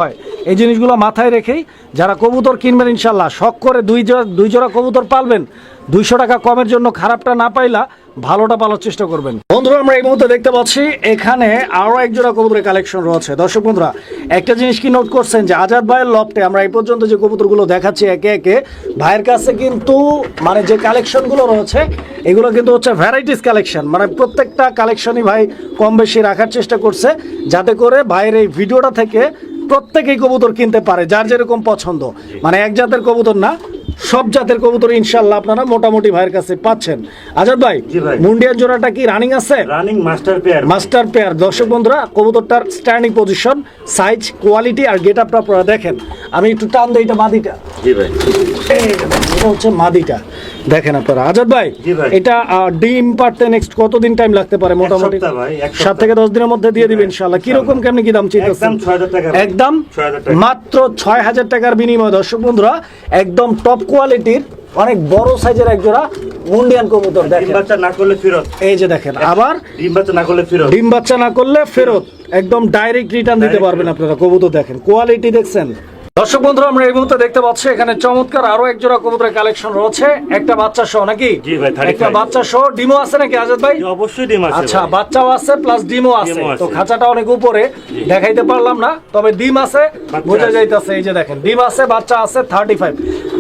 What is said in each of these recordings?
হয় এই জিনিসগুলো মাথায় রেখেই যারা কবুতর কিনবেন ইনশাল্লাহ শখ করে দুই জোড়া কবুতর পালবেন 200 টাকা কমের জন্য খারাপটা না পাইলা ভালোটা পালার চেষ্টা করবেন। বন্ধুরা আমরা এই মুহূর্তে দেখতে পাচ্ছি এখানে আরো এক জোড়া কবুতরের কালেকশন রয়েছে। দর্শক বন্ধুরা একটা জিনিস কি নোট করছেন যে আজাদ ভাইয়ের লফটে আমরা এই পর্যন্ত যে কবুতরগুলো দেখাচ্ছি একে একে ভাইয়ের কাছে কিন্তু মানে যে কালেকশনগুলো রয়েছে এগুলো কিন্তু হচ্ছে ভ্যারাইটিস কালেকশন, মানে প্রত্যেকটা কালেকশনই ভাই কম বেশি রাখার চেষ্টা করছে যাতে করে ভাইয়ের এই ভিডিওটা থেকে প্রত্যেকেই কবুতর কিনতে পারে যার যেরকম পছন্দ, মানে এক জাতের কবুতর না সব জাতের কবুতর ইনশাআল্লাহ আপনারা মোটামুটি ভাইয়ের কাছে পাচ্ছেন। আজাদ ভাই মুন্ডিয়ার জোড়াটা কি রানিং আছে? Running master pair. দর্শক বন্ধুরা কবুতরটার স্ট্যান্ডিং পজিশন, সাইজ, কোয়ালিটি আর গেট আপটা আপনারা দেখেন। আমি একটু টান দিই, এটা মাদিটা। জি ভাই, এটা হচ্ছে মাদিটা, দেখেন আপনারা। আজাদ ভাই এটা ডিম পারতে নেক্সট কতদিন টাইম লাগতে পারে? মোটামুটি 7 থেকে 10 দিনের মধ্যে দিয়ে দিবেন ইনশাআল্লাহ। কিরকম কেমনি কি দাম চাইতেছেন? একদম মাত্র 6000 টাকার বিনিময়ে দর্শক বন্ধুরা একদম টপ কোয়ালিটির অনেক বড় সাইজের এক জোড়া মুন্ডিয়ান কবুতর। দেখেন ডিম বাচ্চা না করলে ফেরত, এই যে দেখেন, আবার ডিম বাচ্চা না করলে ফেরত, ডিম বাচ্চা না করলে ফেরত, একদম ডাইরেক্ট রিটার্ন দিতে পারবেন আপনারা। কবুতর দেখেন, কোয়ালিটি দেখছেন। দর্শক বন্ধুরা আমরা এই মুহূর্তে দেখতে পাচ্ছি এখানে চমৎকার আরো এক জোড়া কবুতরের কালেকশন রয়েছে, একটা বাচ্চা সহ নাকি? জি ভাই, একটা বাচ্চা সহ ডিমও আছে নাকি আজাদ ভাই? অবশ্যই ডিম আছে। আচ্ছা, বাচ্চাও আছে প্লাস ডিমও আছে। তো খাঁচাটা অনেক উপরে দেখাইতে পারলাম না, তবে ডিম আছে বোঝা যাইতেছে। এই যে দেখেন ডিম আছে, বাচ্চা আছে 35।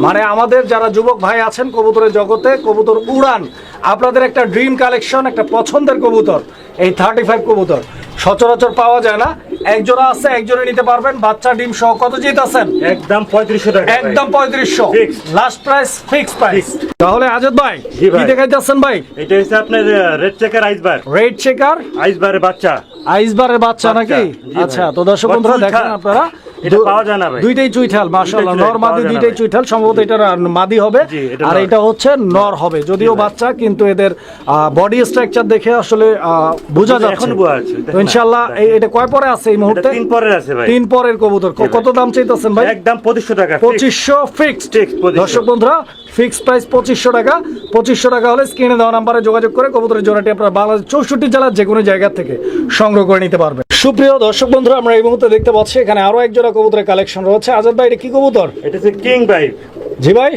মানে আমাদের যারা যুবক ভাই আছেন কবুতরের জগতে, কবুতর উড়ান, আপনাদের একটা ড্রিম কালেকশন, একটা পছন্দের কবুতর এই 35 কবুতর সচরাচর পাওয়া যায় না। এক জোড়া আছে, এক জোড়া নিতে পারবেন বাচ্চা ডিম সহ। কত জিতাছেন? একদম 3500 টাকা, একদম 3500 লাস্ট প্রাইস, ফিক্স প্রাইস। তাহলে আজাদ ভাই কি দেখাইতেছেন ভাই? এটা হচ্ছে আপনার রেড চেকার আইসবার। রেড চেকার আইসবারের বাচ্চা, আইসবারের বাচ্চা নাকি? আচ্ছা, তো দর্শক বন্ধুরা দেখেন আপনারা এটা পাওয়া যায় না ভাই, দুইটাই চুইঠাল মাশাআল্লাহ, নর মাদি দুইটাই চুইঠাল। সম্ভবত এটা মাদি হবে আর এটা হচ্ছে নর হবে, যদিও বাচ্চা, কিন্তু এদের বডি স্ট্রাকচার দেখে আসলে বোঝা যাচ্ছে। তো ইনশাআল্লাহ এটা কয় পরে আছে এই মুহূর্তে? 3 পরে আছে ভাই। 3 পরের কবুতর। কত দাম চাইতেছেন ভাই? একদম 2500 টাকা, 2500 ফিক্সড। দর্শক বন্ধুরা ফিক্সড প্রাইস 2500 টাকা। 2500 টাকা হলে স্ক্রিনে দেওয়া নম্বরে যোগাযোগ করে কবুতরের জোড়াটি আপনারা বাংলাদেশ 64 জেলার যে কোনো জায়গা থেকে সংগ্রহ করে নিতে পারবেন। সুপ্রিয় দর্শক বন্ধুরা আমরা এই মুহূর্তে দেখতে পাচ্ছি এখানে আরো এক জোড়া কবুতরের কালেকশন রয়েছে। আজাদ ভাই এটা কি কবুতর? এটা হচ্ছে কিং ভাই। জি ভাই,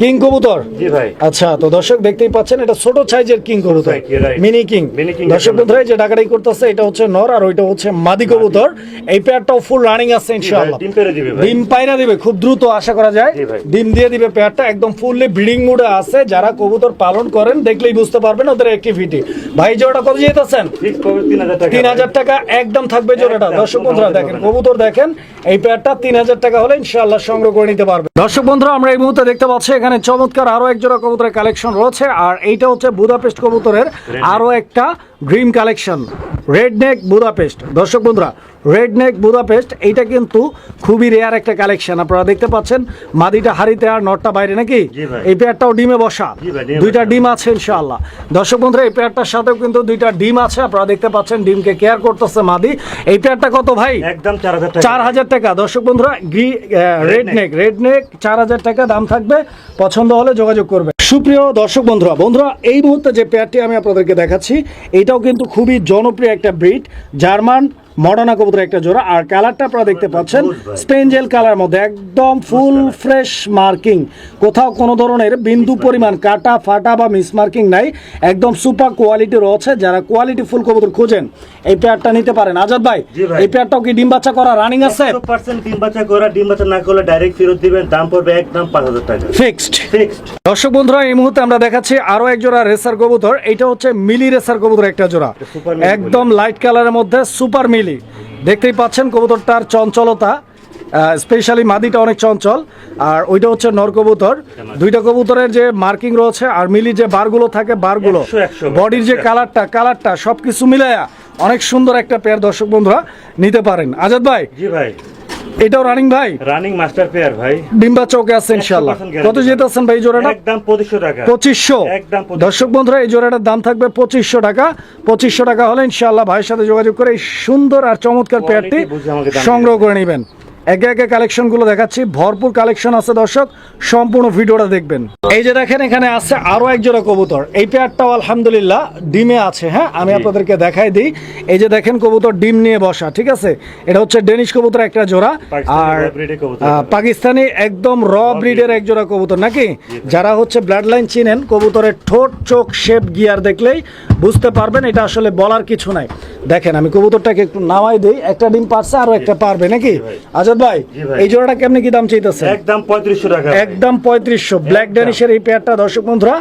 কিং কবুতর। জি ভাই। আচ্ছা, তো দর্শক দেখতেই পাচ্ছেন এটা ছোট সাইজের কিং কবুতর, মিনি কিং। দর্শক বন্ধুরা যে ডাকাটাই করতেছে এটা হচ্ছে নর আর ওইটা হচ্ছে মাদি কবুতর। এই পেয়ারটাও ফুল রানিং আছে ইনশাআল্লাহ। ডিম পায়রা দিবে খুব দ্রুত আশা করা যায়, ডিম দিয়ে দিবে পেয়ারটা। একদম ফুললি ব্রিডিং মুডে আছে। যারা কবুতর পালন করেন দেখলেই বুঝতে পারবেন ওদের অ্যাক্টিভিটি। ভাই জোড়াটা কত যেতেছেন? 3000 টাকা একদম থাকবে জোড়াটা। দর্শক বন্ধুরা দেখেন কবুতর দেখেন, এই পেয়ারটা 3000 টাকা হলে ইনশাআল্লাহ সংগ্রহ করে নিতে পারবেন। দর্শক বন্ধুরা আমরা এই মুহূর্তে দেখতে পাচ্ছি এখানে চমৎকার আরো এক জোড়া কবুতরের কালেকশন রয়েছে, আর এইটা হচ্ছে বুদাপেস্ট কবুতরের আরো একটা ড্রিম কালেকশন, রেড নেক বুদাপেস্ট। দর্শক বন্ধুরা রেড নেক বুদাপেস্ট এইটা কিন্তু খুবই রেয়ার একটা কালেকশন। আপনারা দেখতে পাচ্ছেন মাদিটা হাড়িতে আর নটটা বাইরে নাকি? এই পেয়ারটাও ডিমে বসা, দুইটা ডিম আছে ইনশাআল্লাহ। দর্শক বন্ধুরা এই পেয়ারটার সাথেও কিন্তু দুইটা ডিম আছে, আপনারা দেখতে পাচ্ছেন ডিমকে কেয়ার করতেছে মাদি। এই পেয়ারটা কত ভাই? একদম 4000 টাকা। 4000 টাকা। দর্শক বন্ধুরা রেড নেক 4000 টাকা দাম থাকবে, পছন্দ হলে যোগাযোগ করবে। সুপ্রিয় দর্শক বন্ধুরা এই মুহূর্তে যে পেয়ারটি আমি আপনাদেরকে দেখাচ্ছি এটাও কিন্তু খুবই জনপ্রিয় একটা ব্রিড, জার্মান মডার্না কবুতর একটা জোড়া। আর কালারটা আপনারা দেখতে পাচ্ছেন স্পেঞ্জেল কালার মধ্যে, একদম ফুল ফ্রেশ মার্কিং, কোথাও কোনো ধরনের বিন্দু পরিমাণ কাটা ফাটা বা মিস মার্কিং নাই, একদম সুপার কোয়ালিটি রয়েছে। যারা কোয়ালিটি ফুল কবুতর খোঁজেন এই পেয়ারটা নিতে পারেন। আজাদ ভাই এই পেয়ারটাও কি ডিম বাচ্চা করা রানিং আছে? 100% ডিম বাচ্চা করা, ডিম বাচ্চা না করলে ডাইরেক্ট ফেরত দিবেন, দাম পড়বে একদম 5000 টাকা ফিক্সড। দর্শক বন্ধুরা এই মুহূর্তে আমরা দেখাচ্ছি আরো এক জোড়া রেসার কবুতর। এটা হচ্ছে মিলি রেসার কবুতর একটা জোড়া, একদম লাইট কালারের মধ্যে সুপার মিলি। দেখতেই পাচ্ছেন কবুতরটার চঞ্চলতা, স্পেশালি মাদিটা অনেক চঞ্চল, আর ওইটা হচ্ছে নর কবুতর। দুইটা কবুতরের যে মার্কিং রয়েছে আর মিলি যে বারগুলো থাকে, বারগুলো, বডির যে কালারটা সবকিছু মিলায়া অনেক সুন্দর একটা পেয়ার। দর্শক বন্ধুরা নিতে পারেন। আজাদ ভাই জি ভাই এটাও রানিং ভাই, রানিং মাস্টার পেয়ার ভাই, ডিম্বা চৌকে আছে ইনশাআল্লাহ। কত যেতেছেন ভাই জোড়াটা? একদম 2500 টাকা। 2500। দর্শক বন্ধুরা এই জোড়াটার দাম থাকবে 2500 টাকা। 2500 টাকা হলে ইনশাআল্লাহ ভাইয়ের সাথে যোগাযোগ করে এই সুন্দর আর চমৎকার পেয়ারটি সংগ্রহ করে নেবেন। একে একে কালেকশন গুলো দেখাচ্ছি, ভরপুর কালেকশন আছে দর্শক, সম্পূর্ণ ভিডিওটা দেখবেন। এই যে দেখেন এখানে আছে আরো এক জোড়া কবুতর, এই পেয়ারটাও আলহামদুলিল্লাহ ডিমে আছে। হ্যাঁ, আমি আপনাদেরকে দেখাই দিই। এই যে দেখেন কবুতর ডিম নিয়ে বসা, ঠিক আছে। এটা হচ্ছে ডেনিশ কবুতর একটা জোড়া, আর পাকিস্তানি একদম র ব্রিডের এক জোড়া কবুতর নাকি। যারা হচ্ছে ব্লাড লাইন চিনেন, কবুতরের ঠোঁট, চোখ, শেপ, গিয়ার দেখলেই বুঝতে পারবেন, এটা আসলে বলার কিছু নাই। দেখেন আমি কবুতরটাকে একটু নামাই দিই, একটা ডিম পারছে, আরো একটা পারবে নাকি। আজাদ ভাই, এই জোড়াটা কেমনে কি দাম চাইতেছে? একদম 3500 টাকা। একদম 3500। ব্ল্যাক ডেনিশের এই পেয়ারটা দর্শক বন্ধুরা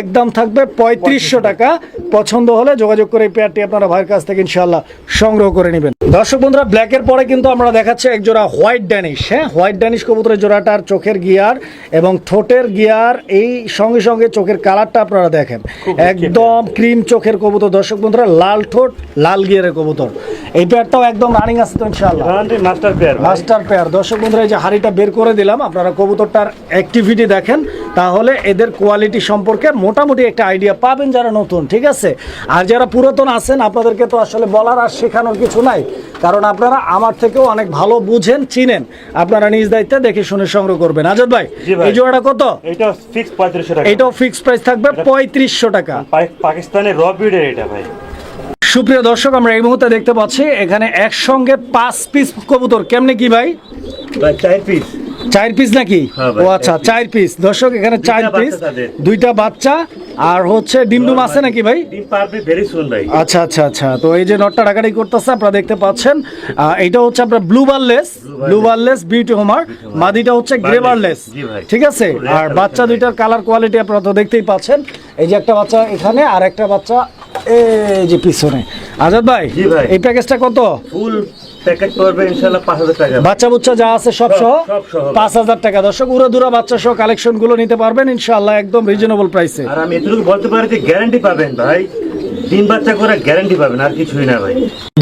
একদম থাকবে 3500 টাকা। পছন্দ হলে যোগাযোগ করে এই পেয়ারটি আপনারা ভাইয়ের কাছ থেকে ইনশাআল্লাহ সংগ্রহ করে নেবেন। দর্শক বন্ধুরা, ব্ল্যাকের পরে কিন্তু আমরা দেখাচ্ছি এক জোড়া হোয়াইট ড্যানিশ। হ্যাঁ, হোয়াইট ড্যানিশ কবুতরের জোড়াটার চোখের গিয়ার এবং ঠোঁটের গিয়ার, এই সঙ্গে সঙ্গে চোখের কালারটা আপনারা দেখেন, একদম ক্রিম চোখের কবুতর দর্শক বন্ধুরা, লাল ঠোঁট, লাল গিয়ারের কবুতর। এই পেয়ারটাও একদম রানিং আছে তো ইনশাআল্লাহ, মাস্টার পেয়ার। Master pair. দর্শক বন্ধুরা, এই যে হাড়িটা বের করে দিলাম, আপনারা কবুতরটার অ্যাক্টিভিটি দেখেন, তাহলে এদের কোয়ালিটি সম্পর্কে মোটামুটি একটা আইডিয়া পাবেন যারা নতুন, ঠিক আছে। আর যারা পুরাতন আছেন, আপনাদেরকে তো আসলে বলার আর শেখানোর কিছু নাই, কারণ আপনারা আমার থেকেও অনেক ভালো বুঝেন, চিনেন। আপনারা নিজ দায়িত্বে দেখে শুনে সংগ্রহ করবেন। আজাদ ভাই, এই জোড়াটা কত? এটা ফিক্স 3500 টাকা। এটাও ফিক্স প্রাইস থাকবে 3500 টাকা। পাকিস্তানের র ব্রিডের এটা ভাই। সুপ্রিয় দর্শক, আমরা এই মুহূর্তে দেখতে পাচ্ছি এখানে একসঙ্গে 5 পিস কবুতর। কেমনে কি ভাই? 4 পিস। 4 পিস নাকি? ও আচ্ছা, 4 পিস দর্শক, এখানে 4 পিস, দুইটা বাচ্চা, আর হচ্ছে ডিমডুম আছে নাকি ভাই? ডিম পারবে ভেরি সুন ভাই। আচ্ছা আচ্ছা আচ্ছা, তো এই যে নটটা ডাকাডাকি করতেছে আপনারা দেখতে পাচ্ছেন। এটা হচ্ছে আপনার ব্লু বারলেস বিউটি হোমার, মাদিটা হচ্ছে গ্রে বারলেস, ঠিক আছে। আর বাচ্চা দুইটার কালার কোয়ালিটি আপনারা তো দেখতেই পাচ্ছেন। এই যে একটা বাচ্চা এখানে, আর একটা বাচ্চা এই যে পিছনে। আজাদ ভাই, এই প্যাকেজটা কত? ফুল প্যাকেজ পড়বে ইনশাআল্লাহ 5000 টাকা। বাচ্চা বুচ্চা যা আছে সব সহ 5000 টাকা। দর্শক, উড়াদুরা বাচ্চা সহ কালেকশন গুলো নিতে পারবেন ইনশাআল্লাহ একদম রিজনেবল প্রাইসে। আর আমি এটুকু বলতে পারি যে গ্যারান্টি পাবেন ভাই, ডিম বাচ্চা করে গ্যারান্টি পাবেন, আর কিছুই না ভাই।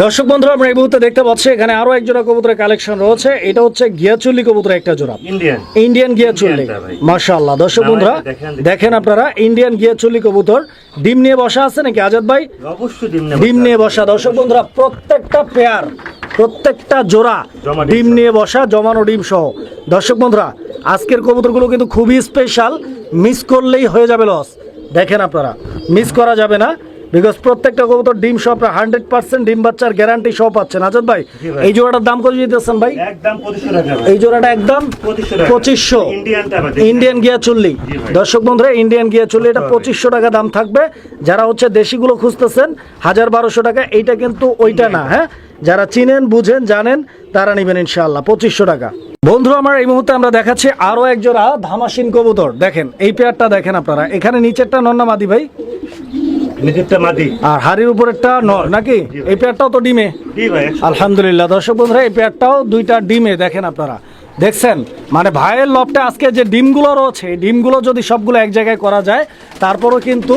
দর্শক বন্ধুরা, আমরা এই মুহূর্তে দেখতে পাচ্ছি এখানে আরো এক জোড়া কবুতরের কালেকশন রয়েছে। এটা হচ্ছে গিয়াচুল্লি কবুতরের একটা জোড়া, ইন্ডিয়ান গিয়াচুল্লি। মাশাআল্লাহ দর্শক বন্ধুরা, দেখেন আপনারা ইন্ডিয়ান গিয়াচুল্লি কবুতর ডিম নিয়ে বসা আছে নাকি আজাদ ভাই? অবশ্যই ডিম নিয়ে বসা। দর্শক বন্ধুরা, প্রত্যেকটা পেয়ার, প্রত্যেকটা জোড়া ডিম নিয়ে বসা, জমানো ডিম সহ। দর্শক বন্ধুরা, আজকের কবুতরগুলো কিন্তু খুবই স্পেশাল, মিস করলেই হয়ে যাবে লস। দেখেন আপনারা, মিস করা যাবে না, বিকজ প্রত্যেকটা কবুতর ডিম সহ 100% ডিম বাচ্চার গ্যারান্টি সহ পাচ্ছেন। আজাদ ভাই, এই জোড়াটার দাম কত দিতেছেন ভাই? একদম 2500 টাকা। এই জোড়াটা একদম 2500। ইন্ডিয়ান গিয়াচুল্লি। দর্শক বন্ধুরা, ইন্ডিয়ান গিয়াচুল্লি এটা 2500 টাকা দাম থাকবে। যারা হচ্ছে দেশিগুলো খুঁজতেছেন 1200 টাকা, এইটা কিন্তু ওইটা না। হ্যাঁ, যারা চিনেন, বুঝেন, জানেন, তারা নেবেন ইনশাআল্লাহ 2500 টাকা। বন্ধুরা আমার, এই মুহূর্তে আমরা দেখাচ্ছি আরো এক জোড়া ধামাসিন কবুতর। দেখেন এই পেয়ারটা দেখেন আপনারা, এখানে নিচেরটা নন্না মাদি ভাই, নিচেরটা মাদি, আর হাড়ির উপরেরটা নর নাকি? এই পেয়ারটাও তো ডিমে। আলহামদুলিল্লাহ দর্শক বন্ধুরা, এই পেয়ারটাও দুইটা ডিমে। দেখেন আপনারা, দেখছেন মানে ভাইয়ের লফটে আজকে যে ডিমগুলো রয়েছে, ডিমগুলো যদি সবগুলো এক জায়গায় করা যায়, তারপরও কিন্তু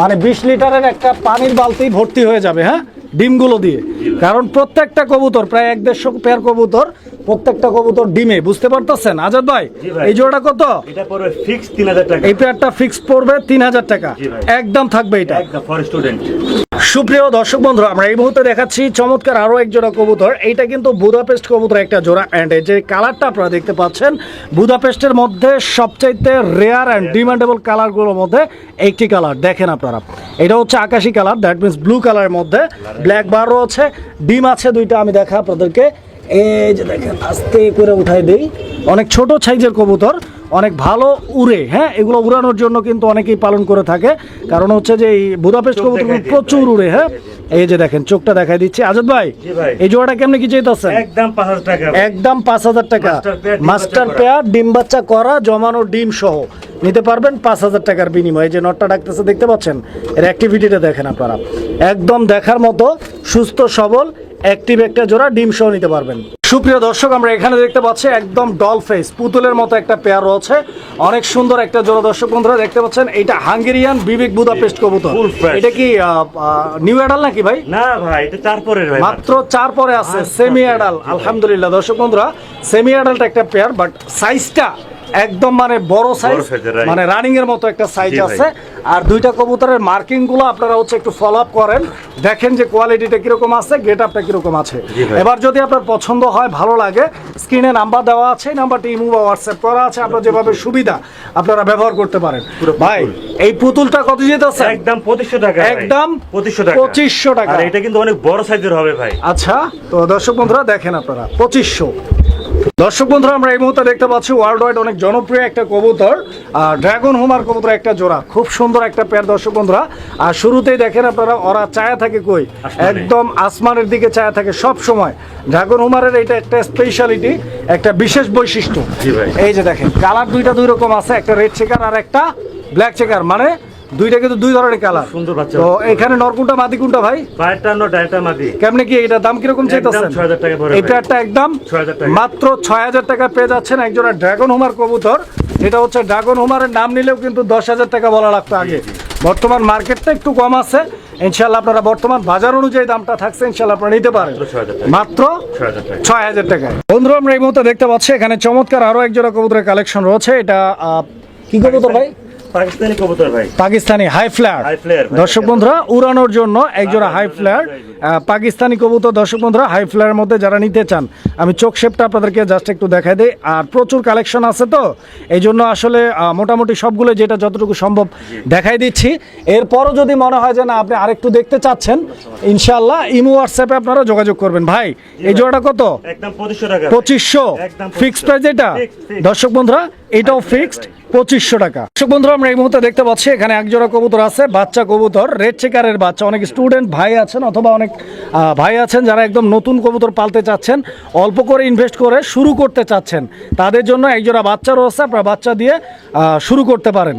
মানে 20 লিটারের একটা পানির বালতি ভর্তি হয়ে যাবে। হ্যাঁ, ডিমগুলো দিয়ে, কারণ প্রত্যেকটা কবুতর প্রায় 1-150 পেয়ার কবুতর, প্রত্যেকটা কবুতর ডিমে। বুঝতে পারতেছেন আজাদ ভাই? এই জোড়াটা কত? এটা পড়বে ফিক্স 3000 টাকা। এই পেয়ারটা ফিক্স পড়বে 3000 টাকা, একদম থাকবে এটা ফর স্টুডেন্ট। সুপ্রিয় দর্শক বন্ধুরা, আমরা এই মুহূর্তে দেখাচ্ছি চমৎকার আরো এক জোড়া কবুতর। এইটা কিন্তু বুদাপেস্ট কবুতর একটা জোড়া, এন্ড এই যে কালারটা আপনারা দেখতে পাচ্ছেন, বুদাপেস্টের মধ্যে সবচাইতে রেয়ার এন্ড ডিমান্ডেবল কালারগুলোর মধ্যে একটি কালার। দেখেন আপনারা, এটা হচ্ছে আকাশি কালার, দ্যাট মিনস ব্লু কালারের মধ্যে ব্ল্যাক বার রয়েছে, ডিম আছে দুইটা। আমি দেখা আপনাদেরকে, এই যে দেখেন, আস্তে করে উঠাই দেই। অনেক ছোট সাইজের কবুতর, অনেক ভালো উড়ে। হ্যাঁ, এগুলো উড়ানোর জন্য কিন্তু অনেকেই পালন করে থাকে, কারণ হচ্ছে যে এই বুদাপেস্ট কবুতরগুলো প্রচুর উড়ে। হ্যাঁ, এই যে দেখেন চোখটা দেখাই দিচ্ছি। আজাদ ভাই, এই জোড়াটা কেমনে কি চাইতেছেন? একদম 5000 টাকা। একদম 5000 টাকা। মাস্টার পেয়ার, ডিম বাচ্চা করা, জমানো ডিম সহ নিতে পারবেন 5000 টাকার বিনিময়ে। যে নটটা ডাকতেছে দেখতে পাচ্ছেন, এর অ্যাক্টিভিটিটা দেখেন আপনারা, একদম দেখার মতো সুস্থ সবল অ্যাক্টিভ একটা জোড়া, ডিম সহ নিতে পারবেন। সুপ্রিয় দর্শক, আমরা এখানে দেখতে পাচ্ছি একদম ডল ফেস, পুতুলের মতো একটা পেয়ার রয়েছে, অনেক সুন্দর একটা জোড়া। দর্শক বন্ধুরা দেখতে পাচ্ছেন, এটা হাঙ্গেরিয়ান বিবেক বুদাপেস্ট কবুতর। এটা কি নিউ অ্যাডাল নাকি ভাই? না ভাই, এটা 4 পরের ভাই, মাত্র 4 পরে আছে, সেমি অ্যাডাল। আলহামদুলিল্লাহ দর্শক বন্ধুরা, সেমি অ্যাডাল্ট একটা পেয়ার, বাট সাইজটা একদম মানে বড় সাইজ, size-এর, right. মানে রানিং এর মতো একটা সাইজ জি ভাই। আছে। আর দুইটা কবুতরের মার্কিং গুলো আপনারা হচ্ছে একটু ফলো আপ করেন, দেখেন যে কোয়ালিটিটা কিরকম আছে, গেট আপটা কিরকম আছে। জি ভাই। এবার যদি আপনার পছন্দ হয়, ভালো লাগে, স্ক্রিনে নাম্বার দেওয়া আছে, এই নাম্বারটি ইমো বা হোয়াটসঅ্যাপ করা আছে, আপনার যেভাবে সুবিধা আপনারা ব্যবহার করতে পারেন। ভাই এই পুতুলটা কত যেতেছে? একদম 2500 টাকা ভাই। একদম 2500 টাকা। 2500 টাকা। আর এটা কিন্তু অনেক বড় সাইজের হবে ভাই। আচ্ছা, তো দর্শক বন্ধুরা দেখেন আপনারা 2500। দর্শক বন্ধুরা আমরা এই মুহূর্তে দেখতে পাচ্ছি ওয়ার্ল্ড ওয়াইড অনেক জনপ্রিয় একটা কবুতর, ড্রাগন হোমার কবুতর একটা জোড়া, খুব সুন্দর একটা পেয়ার দর্শক বন্ধুরা। আর শুরুতেই দেখেন আপনারা ওরা চায়া থাকে কই, আসমানে। একদম আসমানের দিকে চায়া থাকে সব সময়। ড্রাগন হোমারের এটা একটা স্পেশালিটি, একটা বিশেষ বৈশিষ্ট্য। জি ভাই। এই যে দেখেন কালার দুইটা দুই রকম আছে, একটা রেড চেকার আর একটা ব্ল্যাক চেকার, মানে দুইটা কিন্তু দুই ধরনের কালার। সুন্দর বাচ্চা। তো এখানে নরকুনটা মাদি কোনটা ভাই? পায়েরটা নো ডাইটা মাদি। কেমনে কি এটা দাম কিরকম চাইতেছেন? একদম 6000 টাকা পড়বে এই ভাই। পেয়ারটা একদম 6000 টাকা। মাত্র 6000 টাকা পেয়ে যাচ্ছেন একজোড়া ড্রাগন হোমার কবুতর। এটা হচ্ছে ড্রাগন হোমারের নাম নিলেও কিন্তু 10,000 টাকা বলা লাগতো আগে। বর্তমান মার্কেটটা একটু কম আছে, ইনশাআল্লাহ আপনারা বর্তমান বাজার অনুযায়ী দামটা থাকছে, ইনশাআল্লাহ আপনারা নিতে পারেন মাত্র 6000 টাকা। মাত্র 6000 টাকা। 6000 টাকায়। বন্ধুরা আমরা এই মুহূর্তে দেখতে পাচ্ছি এখানে চমৎকার আরো একজোড়া কবুতরের কালেকশন রয়েছে। এটা কি কবুতর ভাই? পাকিস্তানি কবুতর ভাই। Pakistani high flyer. High flyer ভাই। দর্শক বন্ধুরা উড়ানোর জন্য একজোড়া হাই ফ্লায়ার পাকিস্তানি কবুতর। দর্শক বন্ধুরা হাই ফ্লায়ারের মধ্যে যারা নিতে চান, আমি চোখ শেপটা আপনাদেরকে জাস্ট একটু দেখাই দিই। আর প্রচুর কালেকশন আছে, তো এই জন্য আসলে মোটামুটি সবগুলো যেটা যতটুকু সম্ভব দেখাই দিচ্ছি। এরপরও যদি মনে হয় যে না আপনি আরেকটু দেখতে চাচ্ছেন, ইনশাআল্লাহ ইমো হোয়াটসঅ্যাপে আপনারা যোগাযোগ করবেন। ভাই এই জোড়াটা কত? একদম 2500 টাকা। 2500 একদম 2500 ফিক্সড প্রাইস এটা। Fixed। দর্শক বন্ধুরা এটাও ফিক্সড 2500 টাকা। দর্শক বন্ধুরা আমরা এই মুহূর্তে দেখতে পাচ্ছি এখানে একজোড়া কবুতর আছে, বাচ্চা কবুতর, রেড চেকারের বাচ্চা। অনেক স্টুডেন্ট ভাই আছেন অথবা অনেক ভাই আছেন যারা একদম নতুন কবুতর পালতে চাচ্ছেন, অল্প করে ইনভেস্ট করে শুরু করতে চাচ্ছেন, তাদের জন্য একজোড়া বাচ্চা রয়েছে, আপনারা বাচ্চা দিয়ে শুরু করতে পারেন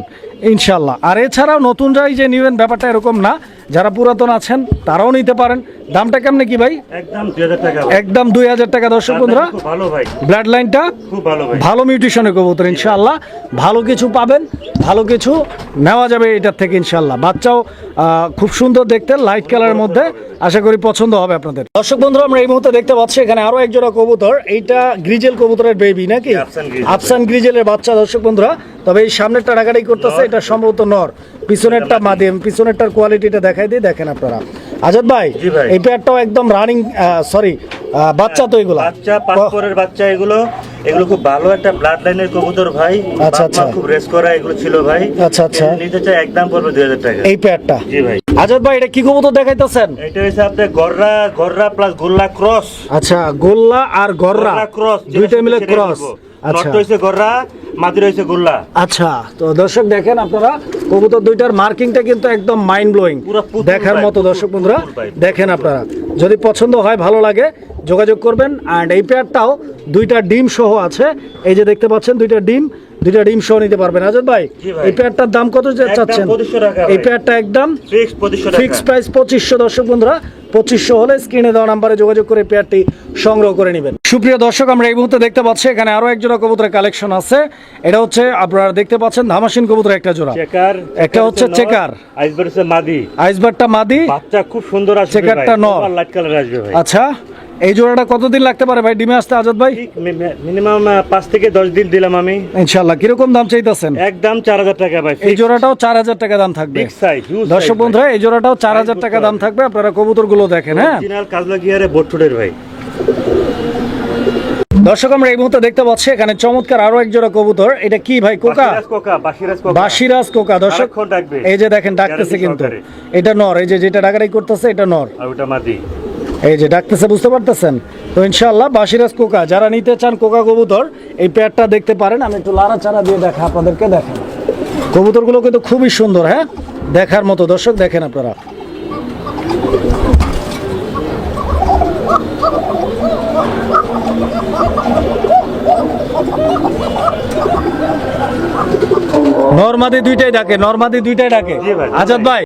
ইনশাল্লাহ। আর এছাড়াও নতুনরাই যে নিবেন ব্যাপারটা এরকম না, যারা পুরাতন আছেন তারাও নিতে পারেন। দামটা কেমনে কি ভাই? একদম 2000 টাকা। একদম 2000 টাকা। দর্শক বন্ধুরা খুব ভালো ভাই। ব্লাড লাইনটা খুব ভালো ভাই। ভালো মিউটেশনের কবুতর, ইনশাআল্লাহ ভালো কিছু পাবেন, ভালো কিছু নেওয়া যাবে এটার থেকে ইনশাআল্লাহ। বাচ্চাও খুব সুন্দর দেখতে, লাইট কালারের মধ্যে, আশা করি পছন্দ হবে আপনাদের। দর্শক বন্ধুরা আমরা এই মুহূর্তে দেখতে পাচ্ছি এখানে আরো একজোড়া কবুতর। এইটা গ্রিজেল কবুতরের বেবি নাকি? আফসান গ্রিজেল। আফসান গ্রিজেলের বাচ্চা দর্শক বন্ধুরা। তবে এই সামনেরটা ডাকাডাকি করতেছে, এটা সম্ভবত নর, পিছনেরটা মাদি। পিছনেরটার কোয়ালিটিটা দেখাই দিই, দেখেন আপনারা। আজাদ ভাই জি ভাই। এই পেয়ারটাও একদম রানিং, সরি বাচ্চা তো এগুলো বাচ্চা, পাসপোর্টের বাচ্চা এগুলো খুব ভালো একটা ব্লাড লাইনের কবুতর ভাই। আচ্ছা, বাপ মা আচ্ছা। খুব রেস করা এগুলো ছিল ভাই। আচ্ছা, আচ্ছা। নিতে চাই একদম পড়বে 2000 টাকা। এই পেয়ারটা। জি ভাই। আজাদ ভাই এটা কি কবুতর দেখাইতেছেন? এটা হচ্ছে আপনার গররা প্লাস গোল্লা ক্রস। আচ্ছা, গোল্লা আর গররা ক্রস দুইটা মিলে ক্রস। আচ্ছা নট হইছে গররা, মাদি হইছে গোল্লা। আচ্ছা, তো দর্শক দেখেন আপনারা কবুতর দুইটার মার্কিংটা কিন্তু একদম মাইন্ড ব্লোয়িং, পুরো পুতুল দেখার ভাই, মতো। দর্শক বন্ধুরা পুতুল ভাই। দেখেন আপনারা, যদি পছন্দ হয় ভালো লাগে যোগাযোগ করবেন। আর এই পেয়ারটাও দুইটা ডিম সহ আছে, এই যে দেখতে পাচ্ছেন দুইটা ডিম সহ নিতে পারবেন। আজাদ ভাই জি ভাই। এই পেয়ারটার দাম কত চাচ্ছেন? 2500 টাকা এই ভাই। পেয়ারটা একদম ফিক্স 2500 টাকা। Fix price 2500। দর্শক বন্ধুরা 2500 হলে স্ক্রিনে দেওয়া নাম্বারে যোগাযোগ করে পেয়ারটি সংগ্রহ করে নেবেন। সুপ্রিয় দর্শক আমরা এই মুহূর্তে দেখতে পাচ্ছি এখানে আরো একজোড়া কবুতরের কালেকশন আছে। এটা হচ্ছে আপনারা দেখতে পাচ্ছেন ধামাসিন কবুতরের একটা জোড়া, চেকার, একটা হচ্ছে চেকার, আইসবার হচ্ছে মাদি। আইসবারটা মাদি, বাচ্চা খুব সুন্দর আসবে ভাই। চেকারটা নর। লাইট কালার আসবে ভাই। আচ্ছা এই জোড়াটা কতদিন লাগতে পারে ভাই ডিমে আসতে আজাদ ভাই? মিনিমাম 5 থেকে 10 দিন দিলাম আমি। ইনশাআল্লাহ। কিরকম দাম চাইতেছেন? একদম 4000 টাকা ভাই। এই জোড়াটাও 4000 টাকা দাম থাকবে। বিগ সাইজ, হিউজ দর্শক বন্ধুরা এই জোড়াটাও 4000 টাকা দাম থাকবে। আপনারা কবুতরগুলো দেখেন। হ্যাঁ অরিজিনাল কাজলা গিয়ারে বোটুডের ভাই। দর্শক আমরা এই মুহূর্তে দেখতে পাচ্ছি এখানে চমৎকার আরো এক জোড়া কবুতর। এটা কি ভাই? কোকা, বাসিরাজ কোকা। বাসিরাজ কোকা। দর্শক সারাক্ষণ ডাকবে। এই যে দেখেন ডাকতেছে কিন্তু, এটা নর। এই যে যেটা ডাকাডাকি করতেছে এটা নর, আর ওটা মাদি। এই যে ডাকতেছে, বুঝতে পারতেছেন তো? ইনশাআল্লাহ বাসিরাজ কোকা, যারা নিতে চান কোকা কবুতর এই পেয়ারটা দেখতে পারেন। আমি একটু লাড়াচাড়া দিয়ে দেখা আপনাদেরকে, দেখেন কবুতরগুলো কিন্তু খুবই সুন্দর, হ্যাঁ দেখার মতো। দর্শক দেখেন আপনারা, নরমাদি দুইটাই ডাকে, নরমাদি দুইটাই ডাকে। জি ভাই। আজাদ ভাই